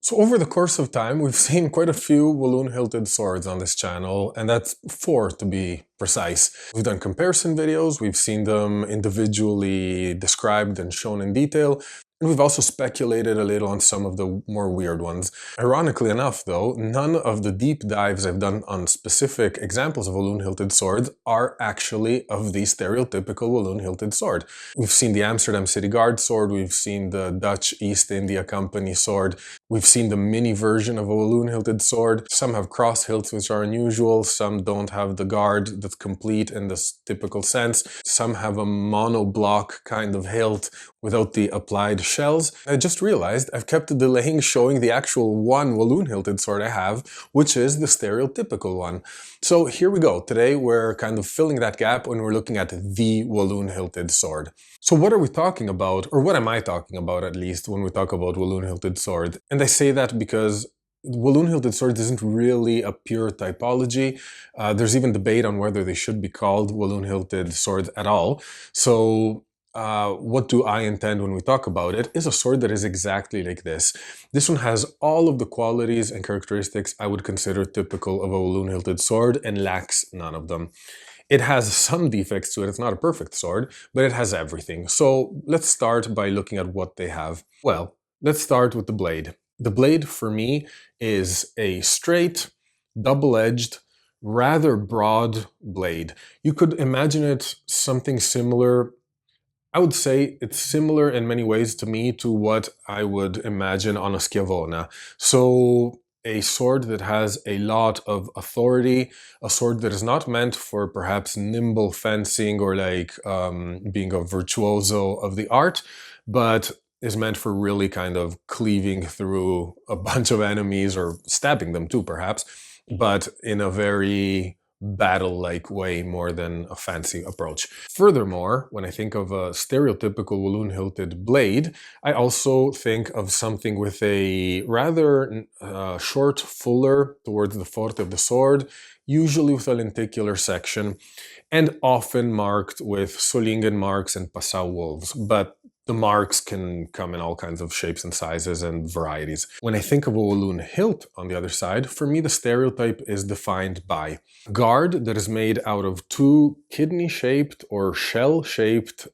So over the course of time, we've seen quite a few Walloon-hilted swords on this channel, and that's 4 to be precise. We've done comparison videos, we've seen them individually described and shown in detail, and we've also speculated a little on some of the more weird ones. Ironically enough though, none of the deep dives I've done on specific examples of Walloon-hilted swords are actually of the stereotypical Walloon-hilted sword. We've seen the Amsterdam City Guard sword, we've seen the Dutch East India Company sword, we've seen the mini version of a Walloon-hilted sword. Some have cross hilts, which are unusual, some don't have the guard that's complete in this typical sense, some have a monoblock kind of hilt without the applied shells. I just realized I've kept delaying showing the actual one Walloon-hilted sword I have, which is the stereotypical one. So here we go. Today we're kind of filling that gap when we're looking at the Walloon-hilted sword. So what are we talking about, or what am I talking about at least, when we talk about Walloon-hilted sword? And I say that because Walloon-hilted sword isn't really a pure typology. There's even debate on whether they should be called Walloon-hilted swords at all. So what do I intend when we talk about it is a sword that is exactly like this. This one has all of the qualities and characteristics I would consider typical of a Walloon-hilted sword and lacks none of them. It has some defects to it, it's not a perfect sword, but it has everything. So let's start by looking at what they have. Well, let's start with the blade. The blade for me is a straight, double-edged, rather broad blade. You could imagine it something similar. I would say it's similar in many ways to me to what I would imagine on a schiavona. So a sword that has a lot of authority, a sword that is not meant for perhaps nimble fencing or like being a virtuoso of the art, but is meant for really kind of cleaving through a bunch of enemies or stabbing them too perhaps, but in a very battle-like way more than a fancy approach. Furthermore, when I think of a stereotypical Walloon-hilted blade, I also think of something with a rather short fuller towards the forte of the sword, usually with a lenticular section, and often marked with Solingen marks and Passau Wolves, but the marks can come in all kinds of shapes and sizes and varieties. When I think of a Walloon-hilt on the other side, for me the stereotype is defined by guard that is made out of 2 kidney-shaped or shell-shaped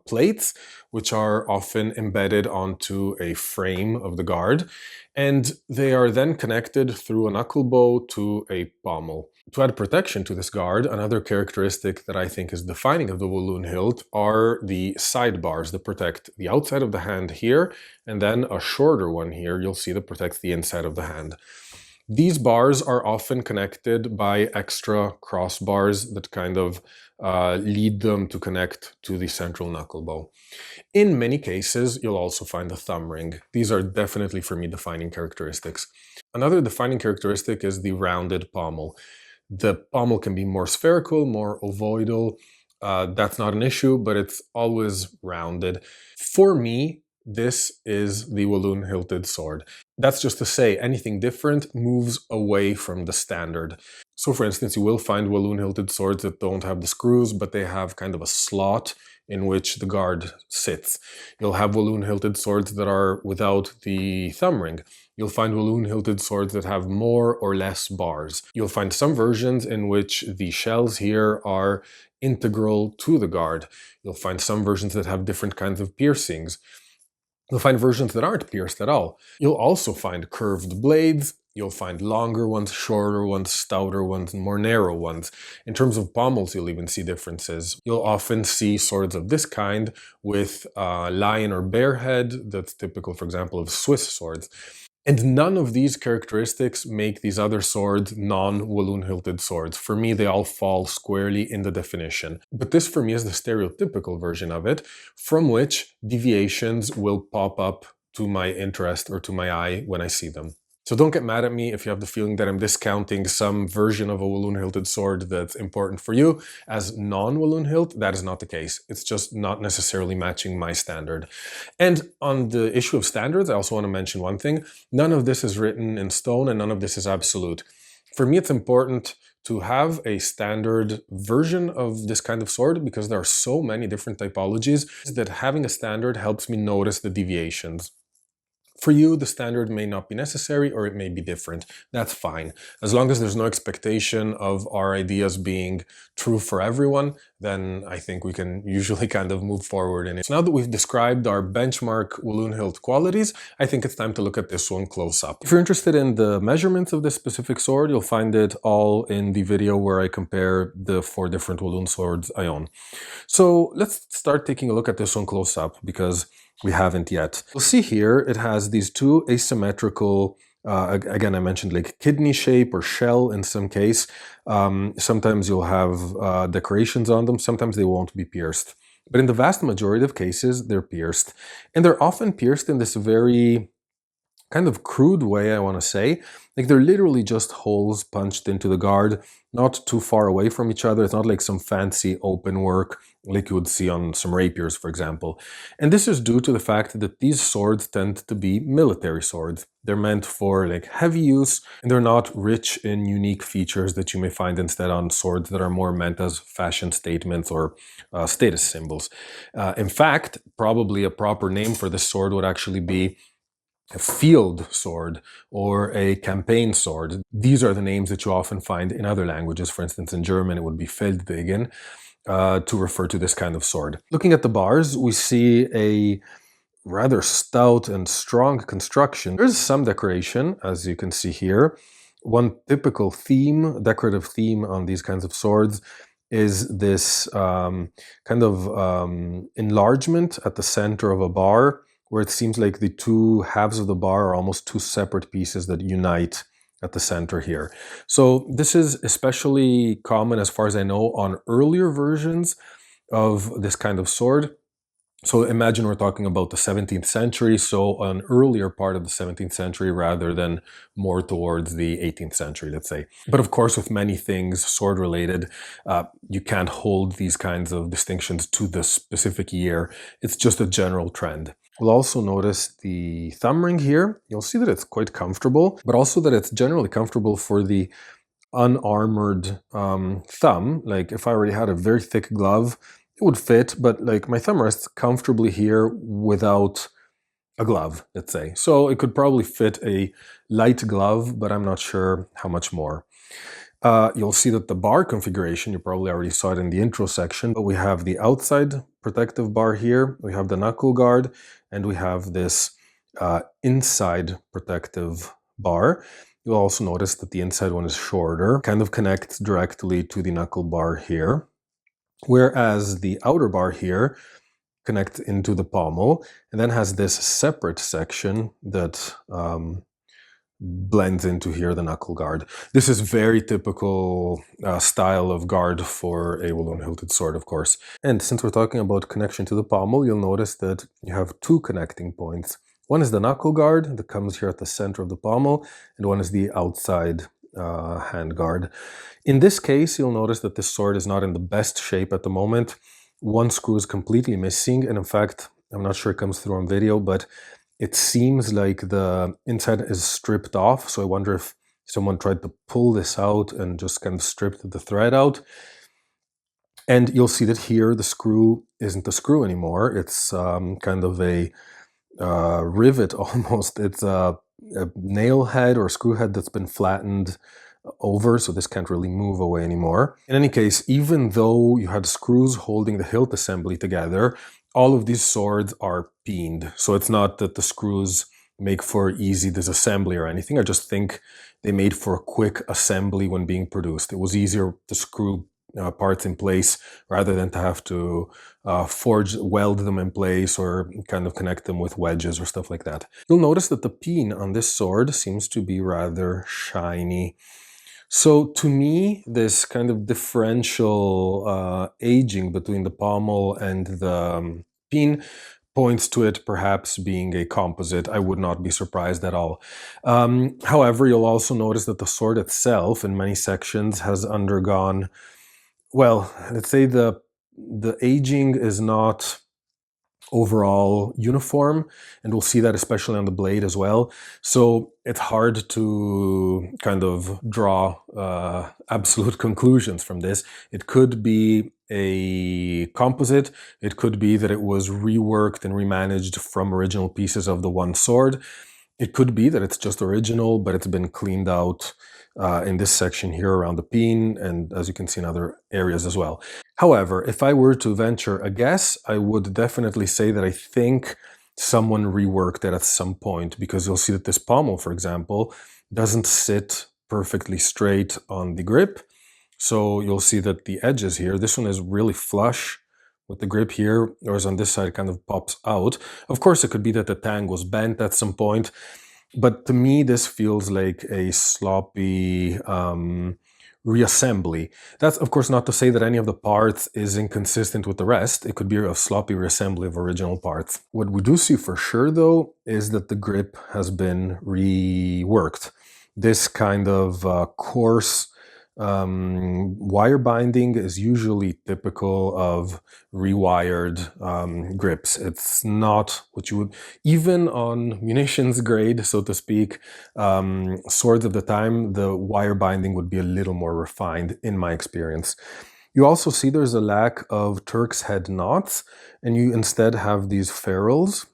plates, which are often embedded onto a frame of the guard, and they are then connected through a knuckle bow to a pommel. To add protection to this guard, another characteristic that I think is defining of the Walloon-hilt are the sidebars that protect the outside of the hand here, and then a shorter one here you'll see that protects the inside of the hand. These bars are often connected by extra crossbars that kind of lead them to connect to the central knuckle bow. In many cases, you'll also find a thumb ring. These are definitely, for me, defining characteristics. Another defining characteristic is the rounded pommel. The pommel can be more spherical, more ovoidal. That's not an issue, but it's always rounded. For me, this is the Walloon-hilted sword. That's just to say anything different moves away from the standard. So for instance, you will find Walloon-hilted swords that don't have the screws, but they have kind of a slot in which the guard sits. You'll have Walloon-hilted swords that are without the thumb ring. You'll find Walloon-hilted swords that have more or less bars. You'll find some versions in which the shells here are integral to the guard. You'll find some versions that have different kinds of piercings. You'll find versions that aren't pierced at all. You'll also find curved blades. You'll find longer ones, shorter ones, stouter ones, and more narrow ones. In terms of pommels, you'll even see differences. You'll often see swords of this kind with lion or bear head. That's typical, for example, of Swiss swords. And none of these characteristics make these other swords non-Walloon-hilted swords. For me, they all fall squarely in the definition. But this, for me, is the stereotypical version of it, from which deviations will pop up to my interest or to my eye when I see them. So don't get mad at me if you have the feeling that I'm discounting some version of a Walloon-hilted sword that's important for you as non-Walloon-hilt. That is not the case. It's just not necessarily matching my standard. And on the issue of standards, I also want to mention one thing. None of this is written in stone and none of this is absolute. For me, it's important to have a standard version of this kind of sword because there are so many different typologies that having a standard helps me notice the deviations. For you, the standard may not be necessary or it may be different. That's fine. As long as there's no expectation of our ideas being true for everyone, then I think we can usually kind of move forward in it. So now that we've described our benchmark Walloon-hilt qualities, I think it's time to look at this one close up. If you're interested in the measurements of this specific sword, you'll find it all in the video where I compare the 4 different Walloon swords I own. So let's start taking a look at this one close up, because we haven't yet. You'll see here it has these 2 asymmetrical, again I mentioned like kidney shape or shell in some case. Sometimes you'll have decorations on them, sometimes they won't be pierced. But in the vast majority of cases, they're pierced. And they're often pierced in this very kind of crude way, I want to say. Like they're literally just holes punched into the guard, not too far away from each other. It's not like some fancy open work like you would see on some rapiers, for example. And this is due to the fact that these swords tend to be military swords. They're meant for like heavy use, and they're not rich in unique features that you may find instead on swords that are more meant as fashion statements or status symbols. In fact, probably a proper name for this sword would actually be a field sword or a campaign sword. These are the names that you often find in other languages. For instance, in German, it would be Felddegen to refer to this kind of sword. Looking at the bars, we see a rather stout and strong construction. There's some decoration, as you can see here. One typical theme, decorative theme on these kinds of swords is this kind of enlargement at the center of a bar, where it seems like the 2 halves of the bar are almost 2 separate pieces that unite at the center here. So this is especially common, as far as I know, on earlier versions of this kind of sword. So imagine we're talking about the 17th century, so an earlier part of the 17th century rather than more towards the 18th century, let's say. But of course, with many things sword-related, you can't hold these kinds of distinctions to the specific year. It's just a general trend. We'll also notice the thumb ring here. You'll see that it's quite comfortable, but also that it's generally comfortable for the unarmored thumb. Like if I already had a very thick glove, it would fit, but like my thumb rests comfortably here without a glove, let's say. So it could probably fit a light glove, but I'm not sure how much more. You'll see that the bar configuration, you probably already saw it in the intro section, but we have the outside protective bar here, we have the knuckle guard, and we have this inside protective bar. You'll also notice that the inside one is shorter, kind of connects directly to the knuckle bar here, whereas the outer bar here connects into the pommel and then has this separate section that blends into here, the knuckle guard. This is very typical style of guard for a Walloon-hilted sword, of course. And since we're talking about connection to the pommel, you'll notice that you have 2 connecting points. One is the knuckle guard that comes here at the center of the pommel, and one is the outside hand guard. In this case, you'll notice that this sword is not in the best shape at the moment. One screw is completely missing, and in fact, I'm not sure it comes through on video, but it seems like the inside is stripped off, so I wonder if someone tried to pull this out and just kind of stripped the thread out. And you'll see that here the screw isn't a screw anymore. It's kind of a rivet almost. It's a nail head or screw head that's been flattened over, so this can't really move away anymore. In any case, even though you had screws holding the hilt assembly together, all of these swords are peened. So it's not that the screws make for easy disassembly or anything. I just think they made for a quick assembly when being produced. It was easier to screw parts in place rather than to have to weld them in place or kind of connect them with wedges or stuff like that. You'll notice that the peen on this sword seems to be rather shiny. So to me, this kind of differential aging between the pommel and the peen points to it perhaps being a composite. I would not be surprised at all. However, you'll also notice that the sword itself in many sections has undergone, well, let's say the aging is not overall uniform, and we'll see that especially on the blade as well. So it's hard to kind of draw absolute conclusions from this. It could be a composite, it could be that it was reworked and remanaged from original pieces of the one sword. It could be that it's just original, but it's been cleaned out in this section here around the peen, and as you can see in other areas as well. However, if I were to venture a guess, I would definitely say that I think someone reworked it at some point, because you'll see that this pommel, for example, doesn't sit perfectly straight on the grip. So you'll see that the edges here, this one is really flush with the grip here, whereas on this side it kind of pops out. Of course, it could be that the tang was bent at some point, but to me this feels like a sloppy reassembly. That's of course not to say that any of the parts is inconsistent with the rest. It could be a sloppy reassembly of original parts. What we do see for sure though is that the grip has been reworked. This kind of coarse wire binding is usually typical of rewired grips. It's not what you would, even on munitions grade, so to speak, swords of the time, the wire binding would be a little more refined in my experience. You also see there's a lack of Turk's head knots, and you instead have these ferrules.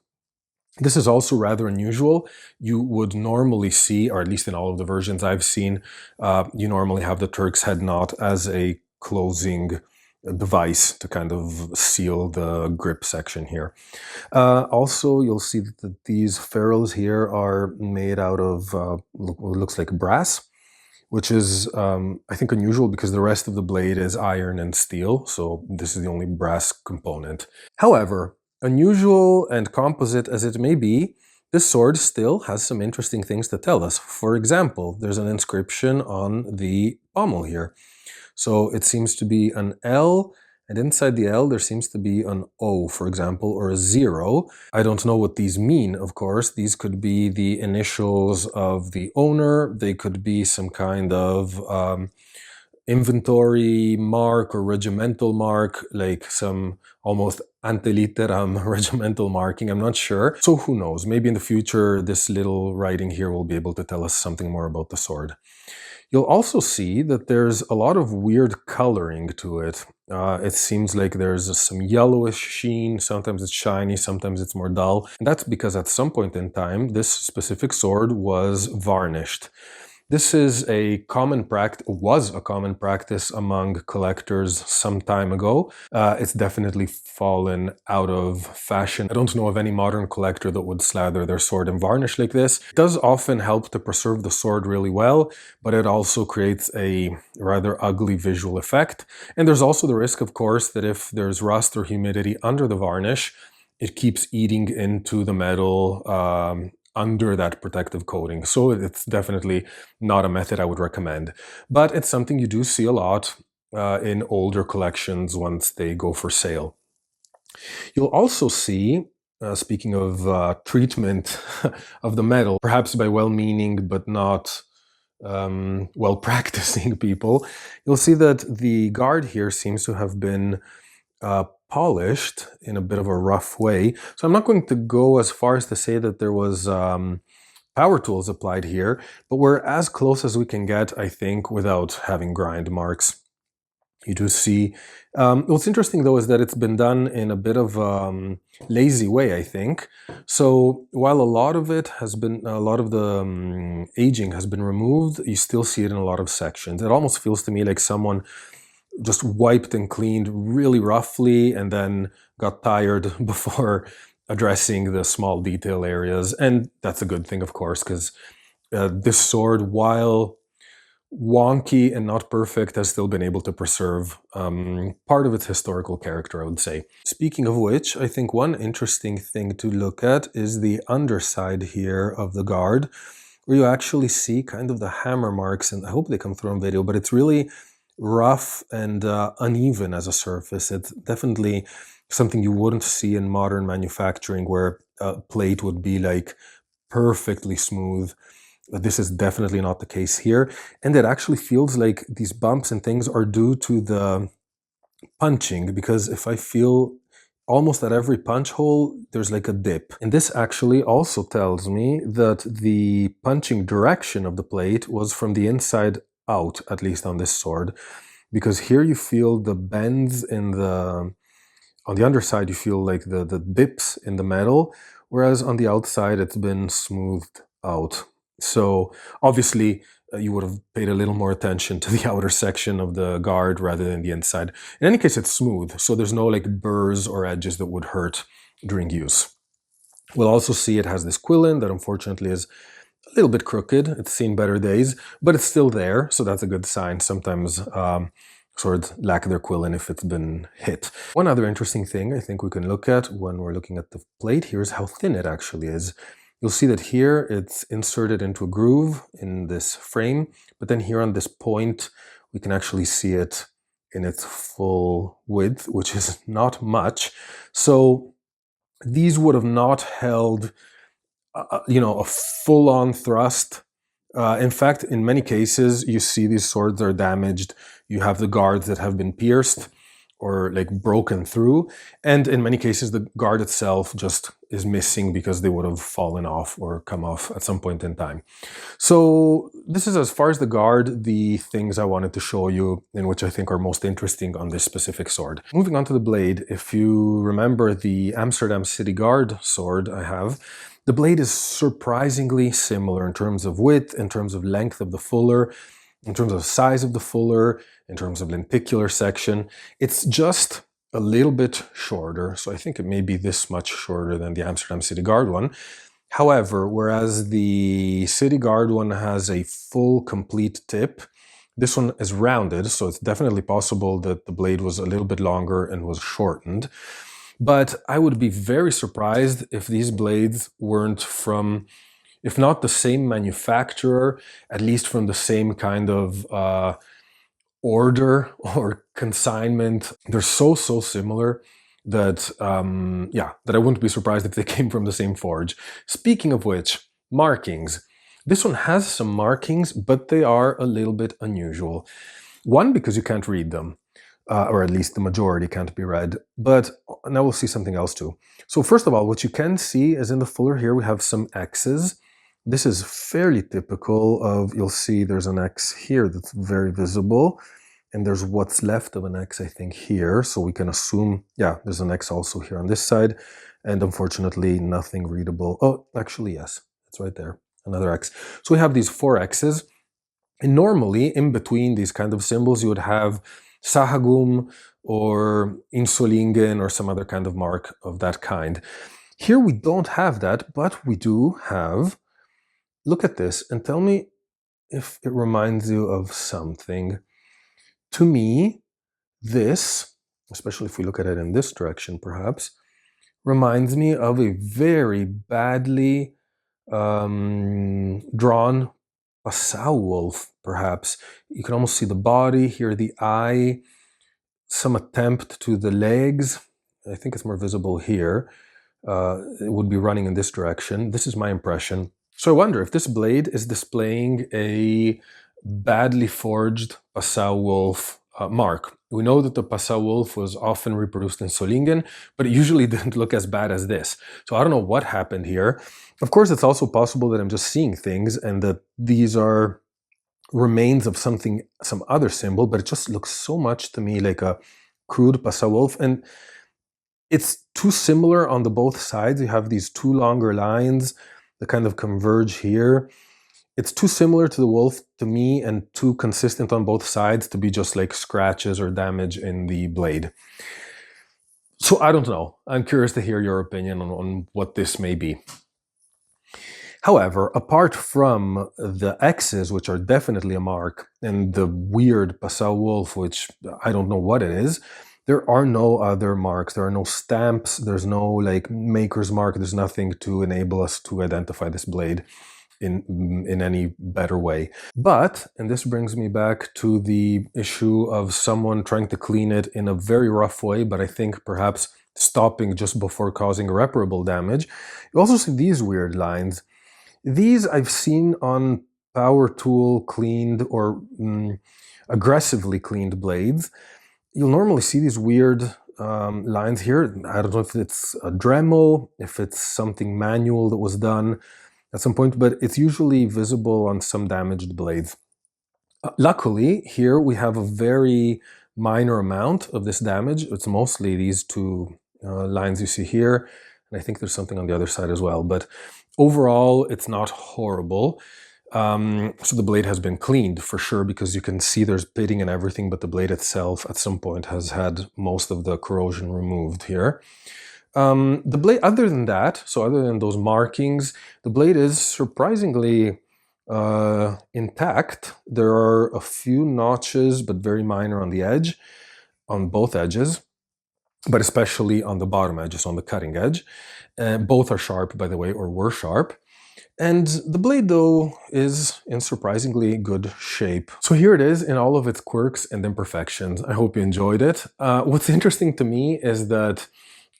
This is also rather unusual. You would normally see, or at least in all of the versions I've seen, you normally have the Turk's head knot as a closing device to kind of seal the grip section here. Also, you'll see that these ferrules here are made out of what looks like brass, which is, I think, unusual because the rest of the blade is iron and steel, so this is the only brass component. However, unusual and composite as it may be, this sword still has some interesting things to tell us. For example, there's an inscription on the pommel here. So it seems to be an L, and inside the L there seems to be an O, for example, or a 0. I don't know what these mean, of course. These could be the initials of the owner. They could be some kind of inventory mark or regimental mark, like some almost ante litteram regimental marking. I'm not sure. So who knows? Maybe in the future this little writing here will be able to tell us something more about the sword. You'll also see that there's a lot of weird coloring to it. It seems like there's some yellowish sheen, sometimes it's shiny, sometimes it's more dull. And that's because at some point in time, this specific sword was varnished. This is a common practice, was a common practice among collectors some time ago. It's definitely fallen out of fashion. I don't know of any modern collector that would slather their sword in varnish like this. It does often help to preserve the sword really well, but it also creates a rather ugly visual effect. And there's also the risk, of course, that if there's rust or humidity under the varnish, it keeps eating into the metal under that protective coating. So it's definitely not a method I would recommend. But it's something you do see a lot in older collections once they go for sale. You'll also see, speaking of treatment of the metal, perhaps by well-meaning but not well-practicing people, you'll see that the guard here seems to have been polished in a bit of a rough way. So I'm not going to go as far as to say that there was power tools applied here, but we're as close as we can get, I think, without having grind marks. You do see, what's interesting though is that it's been done in a bit of a lazy way, I think. So while a lot of it has been, a lot of the aging has been removed, you still see it in a lot of sections. It almost feels to me like someone just wiped and cleaned really roughly and then got tired before addressing the small detail areas. And that's a good thing, of course, because this sword, while wonky and not perfect, has still been able to preserve part of its historical character, I would say. Speaking of which, I think one interesting thing to look at is the underside here of the guard, where you actually see kind of the hammer marks, and I hope they come through on video, but it's really rough and uneven as a surface. It's definitely something you wouldn't see in modern manufacturing, where a plate would be like perfectly smooth. This is definitely not the case here, and it actually feels like these bumps and things are due to the punching, because if I feel almost at every punch hole, there's like a dip. And this actually also tells me that the punching direction of the plate was from the inside out, at least on this sword, because here you feel the bends in the, on the underside you feel like the dips in the metal, whereas on the outside it's been smoothed out. So obviously you would have paid a little more attention to the outer section of the guard rather than the inside. In any case, it's smooth, so there's no like burrs or edges that would hurt during use. We'll also see it has this quillin that unfortunately is a little bit crooked. It's seen better days, but it's still there, so that's a good sign. Sometimes swords lack their quillin if it's been hit. One other interesting thing I think we can look at when we're looking at the blade here is how thin it actually is. You'll see that here it's inserted into a groove in this frame, but then here on this point we can actually see it in its full width, which is not much. So these would have not held a full-on thrust. In fact, in many cases, you see these swords are damaged. You have the guards that have been pierced or like broken through. And in many cases, the guard itself just is missing because they would have fallen off or come off at some point in time. So this is, as far as the guard, the things I wanted to show you in which I think are most interesting on this specific sword. Moving on to the blade, if you remember the Amsterdam City Guard sword I have, the blade is surprisingly similar in terms of width, in terms of length of the fuller, in terms of size of the fuller, in terms of lenticular section. It's just a little bit shorter, so I think it may be this much shorter than the Amsterdam City Guard one. However, whereas the City Guard one has a full, complete tip, this one is rounded, so it's definitely possible that the blade was a little bit longer and was shortened. But I would be very surprised if these blades weren't from, if not the same manufacturer, at least from the same kind of order or consignment. They're so similar that, that I wouldn't be surprised if they came from the same forge. Speaking of which, markings. This one has some markings, but they are a little bit unusual. One, because you can't read them. Or at least the majority can't be read, but now we'll see something else too. So first of all, what you can see is in the fuller here, we have some X's. This is fairly typical of, you'll see there's an X here that's very visible, and there's what's left of an X, I think, here. So we can assume, yeah, there's an X also here on this side, and unfortunately nothing readable. Oh, actually, yes, it's right there, another X. So we have these 4 X's, and normally in between these kind of symbols, you would have Sahagum or Insolingen or some other kind of mark of that kind. Here we don't have that, but we do have, look at this and tell me if it reminds you of something. To me, this, especially if we look at it in this direction perhaps, reminds me of a very badly drawn Passau Wolf, perhaps. You can almost see the body, hear the eye, some attempt to the legs. I think it's more visible here. It would be running in this direction. This is my impression. So I wonder if this blade is displaying a badly forged Passau Wolf mark. We know that the Passau Wolf was often reproduced in Solingen, but it usually didn't look as bad as this. So I don't know what happened here. Of course, it's also possible that I'm just seeing things and that these are remains of something, some other symbol, but it just looks so much to me like a crude Passau Wolf. And it's too similar on the both sides. You have these 2 longer lines that kind of converge here. It's too similar to the wolf to me and too consistent on both sides to be just like scratches or damage in the blade. So I don't know. I'm curious to hear your opinion on what this may be. However, apart from the X's, which are definitely a mark, and the weird Passau Wolf, which I don't know what it is, there are no other marks. There are no stamps. There's no like maker's mark. There's nothing to enable us to identify this blade in any better way. But, and this brings me back to the issue of someone trying to clean it in a very rough way, but I think perhaps stopping just before causing irreparable damage. You also see these weird lines. These I've seen on power tool cleaned or aggressively cleaned blades. You'll normally see these weird lines here. I don't know if it's a Dremel, if it's something manual that was done at some point, but it's usually visible on some damaged blades. Luckily, here we have a very minor amount of this damage. It's mostly these 2 lines you see here, and I think there's something on the other side as well. But Overall, it's not horrible. So the blade has been cleaned for sure, because you can see there's pitting and everything, but the blade itself at some point has had most of the corrosion removed here. The blade, other than that, so other than those markings, the blade is surprisingly intact. There are a few notches, but very minor on the edge, on both edges, but especially on the bottom edges, on the cutting edge. Both are sharp, by the way, or were sharp. And the blade, though, is in surprisingly good shape. So here it is in all of its quirks and imperfections. I hope you enjoyed it. What's interesting to me is that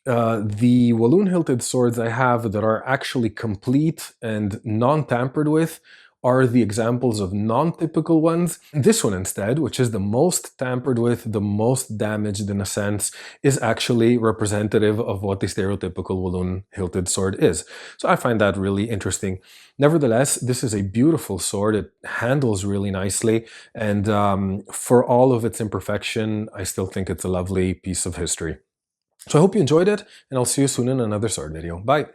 the Walloon-hilted swords I have that are actually complete and non-tampered with are the examples of non-typical ones. This one instead, which is the most tampered with, the most damaged in a sense, is actually representative of what the stereotypical Walloon-hilted sword is. So I find that really interesting. Nevertheless, this is a beautiful sword. It handles really nicely, and for all of its imperfection, I still think it's a lovely piece of history. So I hope you enjoyed it, and I'll see you soon in another sword video. Bye!